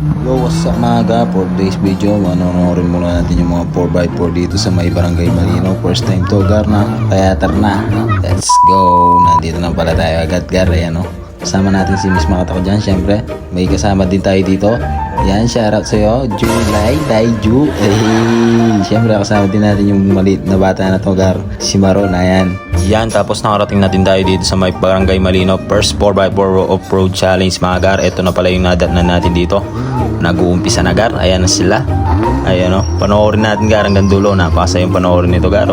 Yo, what's up mga ga? For today's video, manonorin muna natin yung mga 4x4 dito sa may Barangay Malino. First time to, gar na. Kaya tara na. Let's go. Nandito na pala tayo agad, gar. Ayan o. Kasama natin si Miss Makatako dyan, syempre. May kasama din tayo dito. Yan, shoutout sa'yo. Julay, Daiju. Hey, syempre kasama din natin yung maliit na bata na to, gar. Si Maron, ayan. Yan, tapos nakarating natin tayo dito sa may Barangay Malino. First 4x4 off-road challenge mga gar. Ito na pala yung nadatnan natin dito. Nag-uumpisa na, gar. Ayan na sila. Ayan o. Panoorin natin, gar, hanggang dulo. Napasa yung panoorin nito, gar.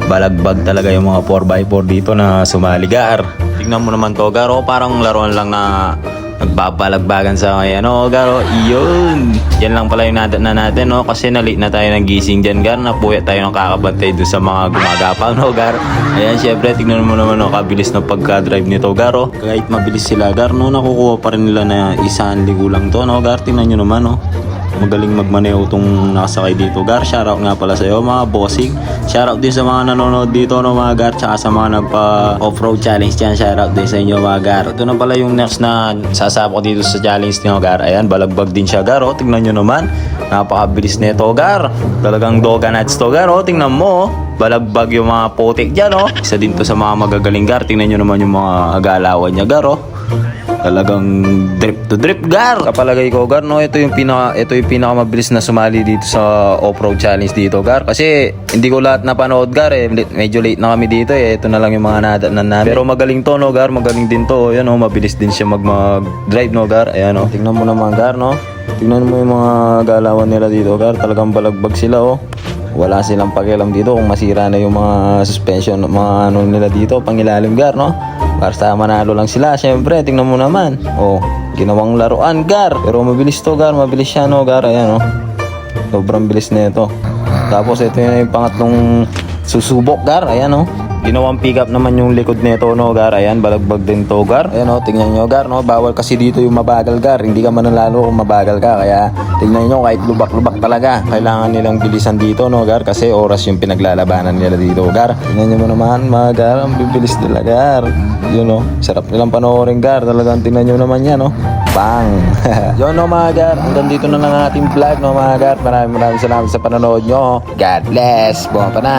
Balagbag talaga yung mga 4x4 dito na sumali, gar. Tignan mo naman to, gar. Parang laruan lang na nagbabalagbagan sa may garo, iyon. Yan lang pala yung nadatnan natin, no? Kasi na-late na tayo ng gising dyan, gar. Napuya tayo ng kakabantay doon sa mga gumagapang, no, gar. Ayan, syempre, tignan mo naman, no, kabilis na pagka-drive nito, garo. Kahit mabilis sila, gar, no, nakukuha pa rin nila na isang ligo lang to, no, gar. Tignan nyo naman, no. Magaling magmaneho itong nakasakay dito, gar. Shoutout nga pala sa iyo, mga bossing. Shoutout din sa mga nanonood dito, no, mga gar. Tsaka sa mga nagpa-off-road challenge dyan. Shoutout din sa inyo, mga gar. Ito na pala yung next na sasabak dito sa challenge niyo, gar. Ayan, balagbag din siya, gar. Tingnan nyo naman. Napakabilis nito, gar. Talagang doga nuts to, gar. Tingnan mo, balagbag yung mga putik dyan, oh. Isa din to sa mga magagaling, gar. Tingnan nyo naman yung mga agalawan niya, gar, talagang drip to drip, gar. Kapalagay ko, gar, no, ito yung pinaka mabilis na sumali dito sa off-road challenge dito, gar. Kasi hindi ko lahat napanood, gar, medyo late na kami dito, ito na lang yung mga nadatnan namin. Pero magaling to, no, gar, magaling din to. Yan, mabilis din siya mag-drive, no, gar. Ayan, tingnan mo naman, gar, no. Tingnan mo yung mga galawan nila dito, gar. Talagang balagbag sila, wala silang pakialam dito kung masira na yung mga suspension, mga nila dito, pangilalim, gar, no. Basta manalo lang sila, syempre. Tingnan mo naman, ginawang laruan, gar. Pero mabilis to, gar, mabilis siya, no, gar. Ayan, sobrang bilis na ito. Tapos ito yung pangatlong susubok, gar. Ayan, ginawang pick up naman yung likod nito, no, gar. Ayan, balagbag din to, gar. Ayan, tingnan nyo, gar, no. Bawal kasi dito yung mabagal, gar. Hindi ka mananalo kung mabagal ka. Kaya tingnan nyo, kahit lubak-lubak talaga, kailangan nilang bilisan dito, no, gar. Kasi oras yung pinaglalabanan nila dito, gar. Tingnan nyo naman, mga gar. Ang bibilis nila, gar. Yun, sarap nilang panoorin, gar. Talagang tingnan nyo naman yan, bang. Yun, mga gar. Hanggang dito na lang ang ating vlog, no, mga gar. Maraming salamat sa panonood nyo. God bless. Buwan pa na.